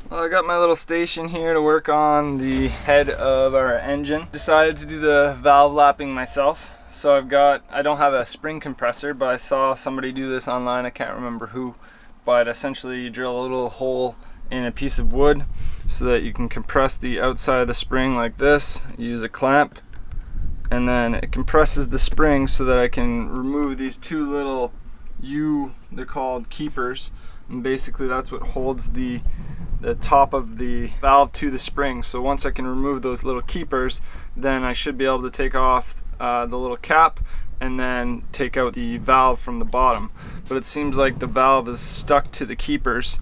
Well, I got my little station here to work on the head of our engine. Decided to do the valve lapping myself. So I don't have a spring compressor, but I saw somebody do this online, I can't remember who. But essentially you drill a little hole in a piece of wood so that you can compress the outside of the spring like this. You use a clamp, and then it compresses the spring so that I can remove these two little they're called keepers, and basically that's what holds the top of the valve to the spring. So once I can remove those little keepers, then I should be able to take off the little cap and then take out the valve from the bottom. But it seems like the valve is stuck to the keepers,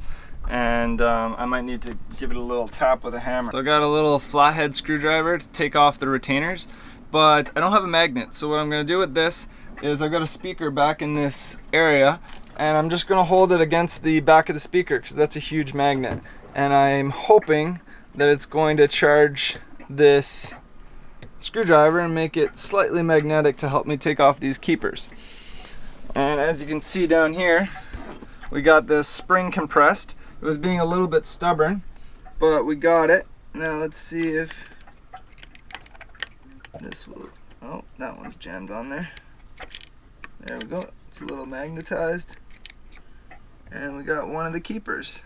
and I might need to give it a little tap with a hammer. So I got a little flathead screwdriver to take off the retainers, but I don't have a magnet. So what I'm going to do with this is I've got a speaker back in this area, and I'm just going to hold it against the back of the speaker because that's a huge magnet, and I'm hoping that it's going to charge this screwdriver and make it slightly magnetic to help me take off these keepers. And as you can see down here, we got this spring compressed. It was being a little bit stubborn, but we got it. Now let's see if this will, oh, that one's jammed on there. There we go, it's a little magnetized. And we got one of the keepers.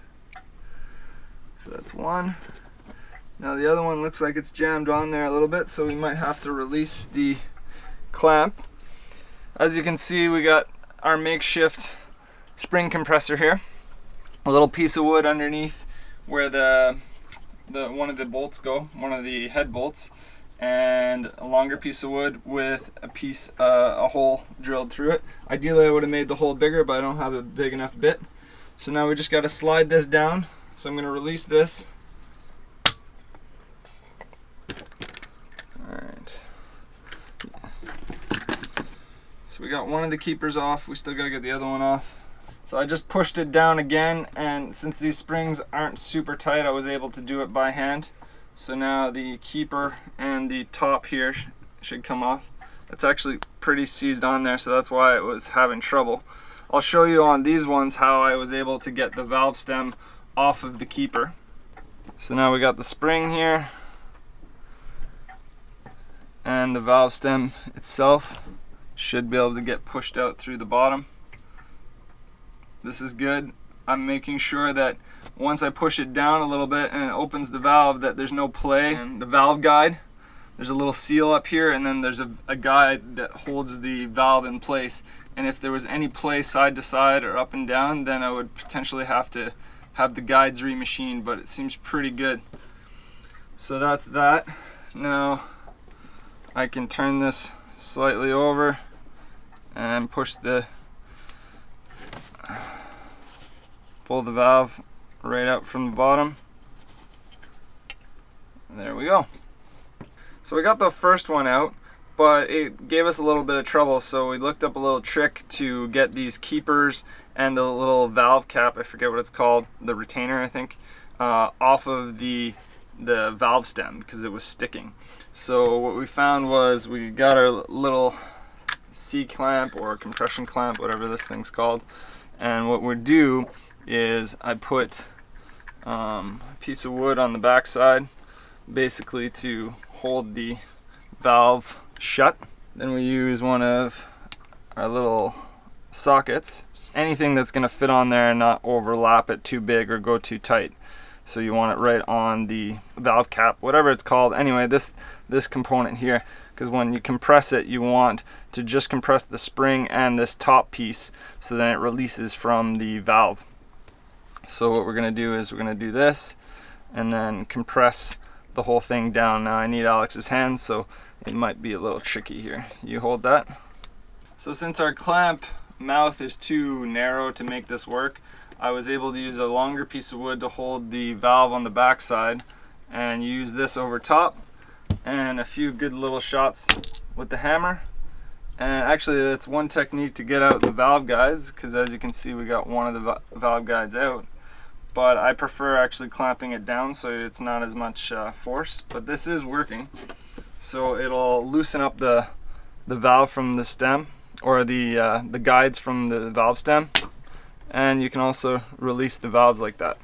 So that's one. Now the other one looks like it's jammed on there a little bit, so we might have to release the clamp. As you can see, we got our makeshift spring compressor here. A little piece of wood underneath where the one of the bolts go, one of the head bolts, and a longer piece of wood with a hole drilled through it. Ideally I would have made the hole bigger, but I don't have a big enough bit. So now we just got to slide this down. So I'm going to release this. Alright. So we got one of the keepers off, we still got to get the other one off. So I just pushed it down again, and since these springs aren't super tight, I was able to do it by hand. So now the keeper and the top here should come off. It's actually pretty seized on there, so that's why it was having trouble. I'll show you on these ones how I was able to get the valve stem off of the keeper. So now we got the spring here, and the valve stem itself should be able to get pushed out through the bottom. This is good. I'm making sure that once I push it down a little bit and it opens the valve, that there's no play. And the valve guide, there's a little seal up here, and then there's a guide that holds the valve in place. And if there was any play side to side or up and down, then I would potentially have to have the guides remachined, but it seems pretty good. So that's that. Now I can turn this slightly over and pull the valve right out from the bottom. There we go. So we got the first one out, but it gave us a little bit of trouble, so we looked up a little trick to get these keepers and the little valve cap, I forget what it's called, the retainer I think, off of the valve stem because it was sticking. So what we found was we got our little C-clamp or compression clamp, whatever this thing's called, and what we do is I put a piece of wood on the back side basically to hold the valve shut. Then we use one of our little sockets, anything that's going to fit on there and not overlap it too big or go too tight. So you want it right on the valve cap, whatever it's called. Anyway, this component here, because when you compress it, you want to just compress the spring and this top piece, so then it releases from the valve. So what we're going to do is we're going to do this and then compress the whole thing down. Now I need Alex's hands, so it might be a little tricky here. You hold that. So since our clamp mouth is too narrow to make this work, I was able to use a longer piece of wood to hold the valve on the back side and use this over top, and a few good little shots with the hammer. And actually that's one technique to get out the valve guides, because as you can see we got one of the valve guides out. But I prefer actually clamping it down so it's not as much force, but this is working. So it'll loosen up the valve from the stem, or the guides from the valve stem, and you can also release the valves like that.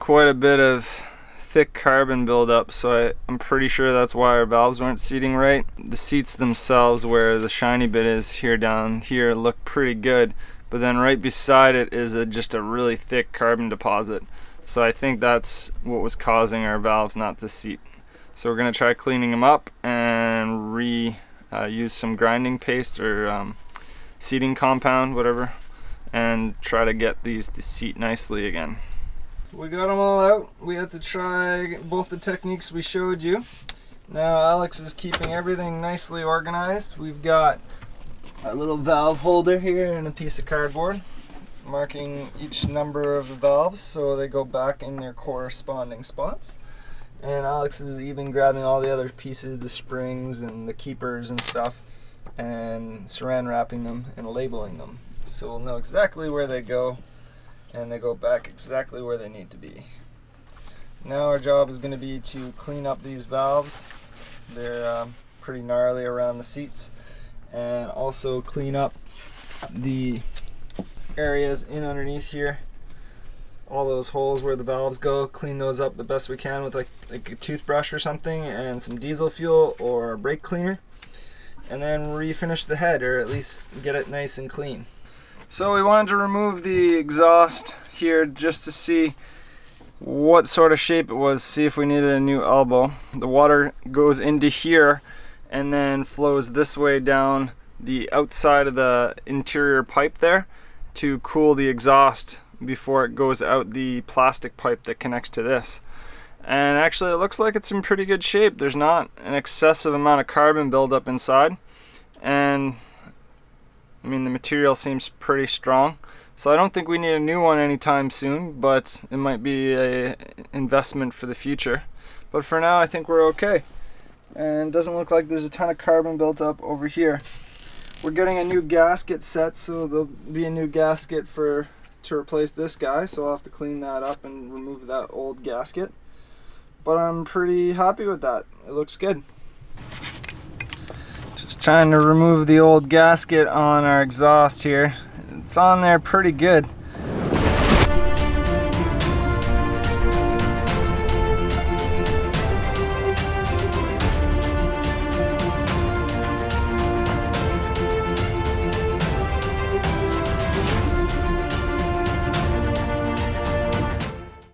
quite a bit of thick carbon buildup, so I'm pretty sure that's why our valves weren't seating right. The seats themselves, where the shiny bit is here down here, look pretty good, but then right beside it is just a really thick carbon deposit. So I think that's what was causing our valves not to seat. So we're going to try cleaning them up and use some grinding paste or seating compound, whatever, and try to get these to seat nicely again. We got them all out. We had to try both the techniques we showed you. Now Alex is keeping everything nicely organized. We've got a little valve holder here and a piece of cardboard marking each number of the valves so they go back in their corresponding spots. And Alex is even grabbing all the other pieces, the springs and the keepers and stuff, and saran wrapping them and labeling them so we'll know exactly where they go, and they go back exactly where they need to be. Now our job is going to be to clean up these valves. They're pretty gnarly around the seats, and also clean up the areas in underneath here, all those holes where the valves go. Clean those up the best we can with like a toothbrush or something and some diesel fuel or brake cleaner, and then refinish the head, or at least get it nice and clean. So we wanted to remove the exhaust here just to see what sort of shape it was, see if we needed a new elbow. The water goes into here and then flows this way down the outside of the interior pipe there to cool the exhaust before it goes out the plastic pipe that connects to this. And actually it looks like it's in pretty good shape. There's not an excessive amount of carbon buildup inside, and I mean, the material seems pretty strong, so I don't think we need a new one anytime soon, but it might be an investment for the future. But for now, I think we're okay. And it doesn't look like there's a ton of carbon built up over here. We're getting a new gasket set, so there'll be a new gasket to replace this guy, so I'll have to clean that up and remove that old gasket. But I'm pretty happy with that. It looks good. Trying to remove the old gasket on our exhaust here. It's on there pretty good.